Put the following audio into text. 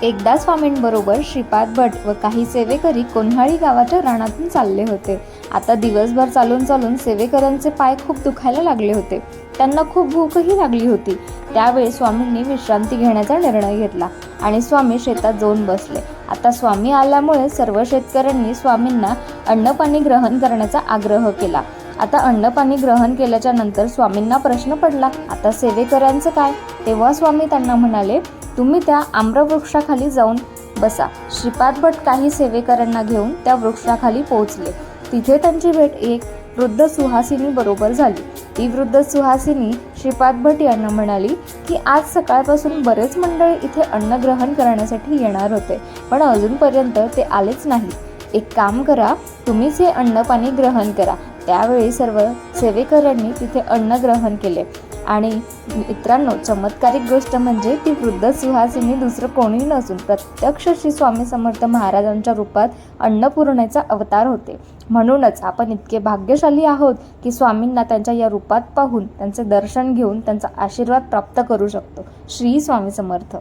एकदा स्वामींबरोबर श्रीपाद भट व काही सेवेकरी कोन्हाळी गावाच्या रानातून चालले होते. आता दिवसभर चालून चालून सेवेकऱ्यांचे पाय खूप दुखायला लागले होते. त्यांना खूप भूकही लागली होती. त्यावेळी स्वामींनी विश्रांती घेण्याचा निर्णय घेतला आणि स्वामी शेतात जाऊन बसले. आता स्वामी आल्यामुळे सर्व शेतकऱ्यांनी स्वामींना अन्नपाणी ग्रहण करण्याचा आग्रह केला. आता अन्नपाणी ग्रहण केल्याच्या नंतर स्वामींना प्रश्न पडला, आता सेवेकऱ्यांचं काय? तेव्हा स्वामी त्यांना म्हणाले, तुम्ही त्या आम्रवृक्षाखाली जाऊन बसा. श्रीपाद भट काही सेवेकऱ्यांना घेऊन त्या वृक्षाखाली पोहोचले. तिथे त्यांची भेट एक वृद्ध सुहासिनी बरोबर झाली. ती वृद्ध सुहासिनी श्रीपाद भट यांना म्हणाली की आज सकाळपासून बरेच मंडळी इथे अन्न ग्रहण करण्यासाठी येणार होते, पण अजूनपर्यंत ते आलेच नाही. एक काम करा, तुम्हीच हे अन्नपाणी ग्रहण करा. त्यावेळी सर्व सेवेकऱ्यांनी तिथे अन्न ग्रहण केले. आणि मित्रांनो, चमत्कारिक गोष्ट म्हणजे ती वृद्ध सुहासिनी दुसरं कोणी नसून प्रत्यक्ष श्री स्वामी समर्थ महाराजांच्या रूपात अन्नपूर्णेचा अवतार होते. म्हणूनच आपण इतके भाग्यशाली आहोत की स्वामींना त्यांच्या या रूपात पाहून त्यांचे दर्शन घेऊन त्यांचा आशीर्वाद प्राप्त करू शकतो. श्री स्वामी समर्थ.